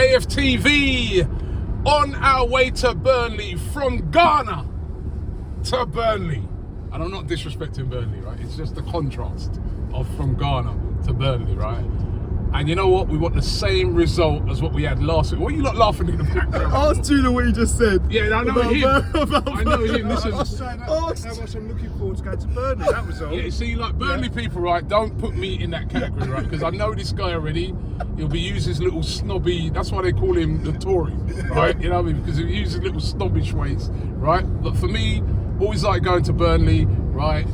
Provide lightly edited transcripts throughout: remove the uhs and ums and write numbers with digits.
AFTV on our way to Burnley, from Ghana to Burnley. And I'm not disrespecting Burnley, right? It's just the contrast of from Ghana to Burnley, right? And you know what? We want the same result as what we had last week. What are you not laughing in the background? Ask Julian what you just said. Yeah, I know him. I know him. Listen. I was saying how much I'm looking forward to going to Burnley, that was all. Yeah, see, like Burnley people, right, don't put me in that category, right? Because I know this guy already. He'll be using his little snobby, that's why they call him the Tory, right? You know what I mean? Because he uses little snobbish ways, right? But for me, always like going to Burnley, right?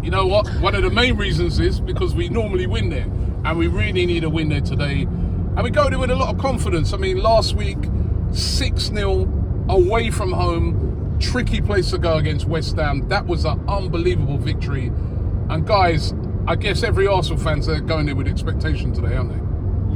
You know what? One of the main reasons is because we normally win there. And we really need a win there today. And we go there with a lot of confidence. I mean, last week, 6-0 away from home. Tricky place to go against West Ham. That was an unbelievable victory. And guys, I guess every Arsenal fans are going there with expectation today, aren't they?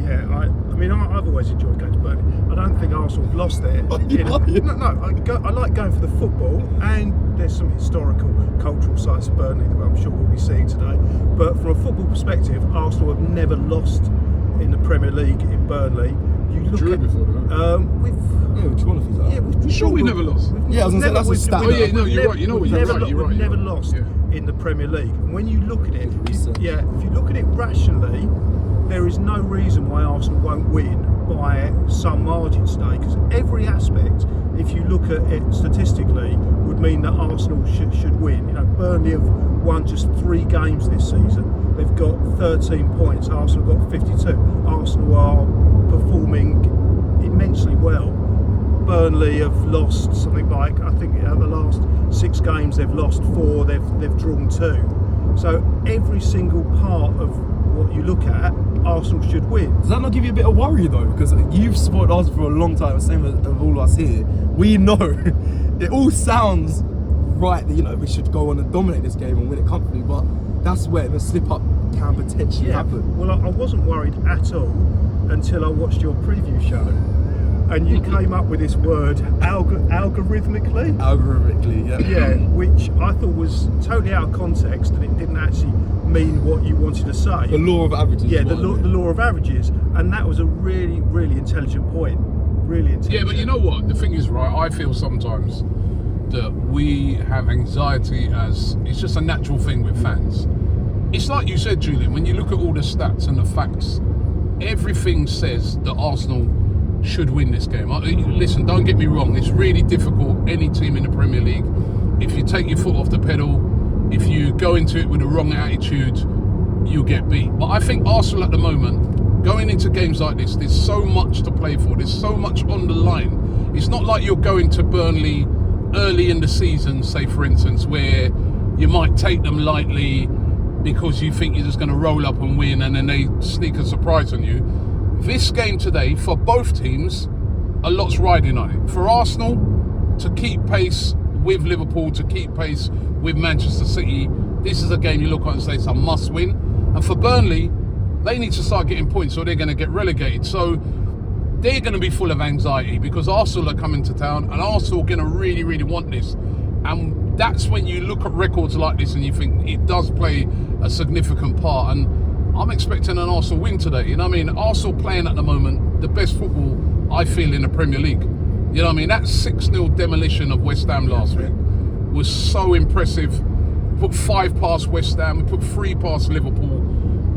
Yeah, I mean, I've always enjoyed going to Burnley. I don't think Arsenal have lost there. I like going for the football, and there's some historical, cultural sites of Burnley that I'm sure we'll be seeing today. But from a football perspective, Arsenal have never lost in the Premier League in Burnley. You look Drew at before, we've we never lost. Yeah, I was going to say that's a stat. Oh yeah, no, you're right. You know what? You're right. We've never lost in the Premier League. And when you look at it, if you look at it rationally, there is no reason why Arsenal won't win by some margin today, because every aspect, if you look at it statistically, would mean that Arsenal should win. You know, Burnley have won just 3 games this season. They've got 13 points. Arsenal got 52. Arsenal are performing immensely well. Burnley have lost something like, I think, the last 6 games they've lost 4. They've drawn 2. So every single part of what you look at, Arsenal should win. Does that not give you a bit of worry though? Because you've supported Arsenal for a long time, the same as all us here. We know it all sounds right that, you know, we should go on and dominate this game and win it comfortably, but that's where the slip up can potentially happen. Well, I wasn't worried at all until I watched your preview show, and you came up with this word algorithmically. Algorithmically, yeah. Yeah, which I thought was totally out of context, and it didn't actually mean what you wanted to say. The law of averages. Yeah, the law of averages, and that was a really, really intelligent point. Really intelligent. Yeah, but you know what? The thing is, right, I feel sometimes that we have anxiety as, it's just a natural thing with fans. It's like you said, Julian, when you look at all the stats and the facts, everything says that Arsenal should win this game. Listen, don't get me wrong, it's really difficult, any team in the Premier League, if you take your foot off the pedal, if you go into it with the wrong attitude, you'll get beat. But I think Arsenal at the moment, going into games like this, there's so much to play for, there's so much on the line. It's not like you're going to Burnley early in the season, say for instance, where you might take them lightly because you think you're just going to roll up and win, and then they sneak a surprise on you. This game today, for both teams, a lot's riding on it. For Arsenal, to keep pace with Liverpool, to keep pace with Manchester City, this is a game you look at and say it's a must win. And for Burnley, they need to start getting points or they're going to get relegated. So they're going to be full of anxiety because Arsenal are coming to town, and Arsenal are going to really, really want this. And that's when you look at records like this and you think it does play a significant part. And I'm expecting an Arsenal win today. You know what I mean? Arsenal playing at the moment the best football I feel in the Premier League. You know what I mean? That 6-0 demolition of West Ham last week was so impressive. We put 5 past West Ham, we put 3 past Liverpool.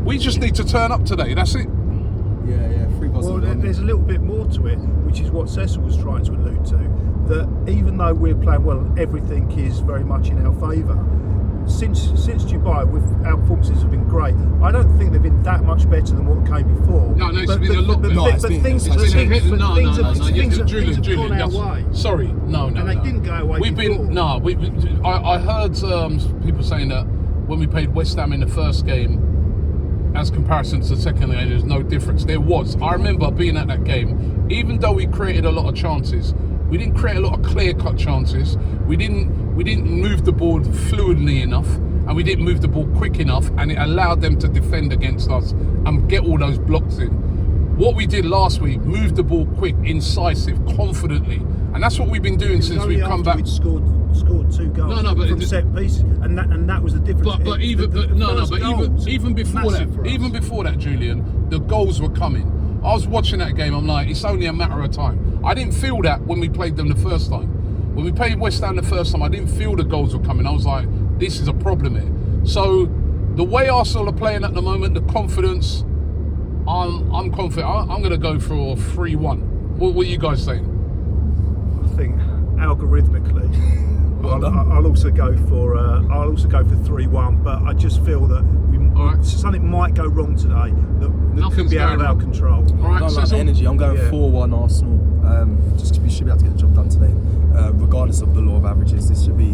We just need to turn up today, that's it. Yeah, 3 past. Well, there's a little bit more to it, which is what Cecil was trying to allude to, that even though we're playing well and everything is very much in our favour, since Dubai, our performances have been great. I don't think they've been that much better than what came before. No, it's been a lot better. Things have gone our way. Sorry, no. And they didn't go our way before. I heard people saying that when we played West Ham in the first game, as comparison to the second game, there's no difference. There was. I remember being at that game, even though we created a lot of chances, we didn't create a lot of clear-cut chances. We didn't move the ball fluidly enough, and we didn't move the ball quick enough, and it allowed them to defend against us and get all those blocks in. What we did last week, moved the ball quick, incisive, confidently, and that's what we've been doing since we've come back. We'd scored 2 goals from set pieces, and that was the difference. But even before that, Julian, the goals were coming. I was watching that game, I'm like, it's only a matter of time. I didn't feel that when we played them the first time. When we played West Ham the first time, I didn't feel the goals were coming. I was like, this is a problem here. So the way Arsenal are playing at the moment, the confidence, I'm confident. I'm going to go for 3-1. What are you guys saying? I think algorithmically, I'll also go for 3-1. But I just feel that something might go wrong today that could be out of our control. All right, I don't like the energy. I'm going 4-1 Arsenal. Just we should be able to get the job done today, regardless of the law of averages. This should be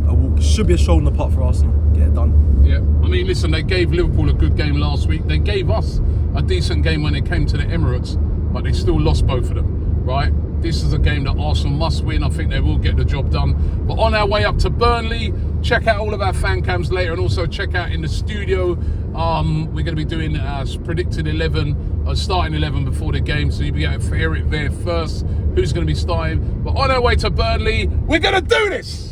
a walk. Should be a shoulder in the pot for Arsenal. Get it done. Yeah, I mean, listen, they gave Liverpool a good game last week. They gave us a decent game when it came to the Emirates, but they still lost both of them, right? This is a game that Arsenal must win. I think they will get the job done. But on our way up to Burnley, check out all of our fan cams later, and also check out in the studio. We're going to be doing predicted 11, starting 11 before the game, so you'll be able to hear it there first. Who's going to be starting? But on our way to Burnley, we're going to do this.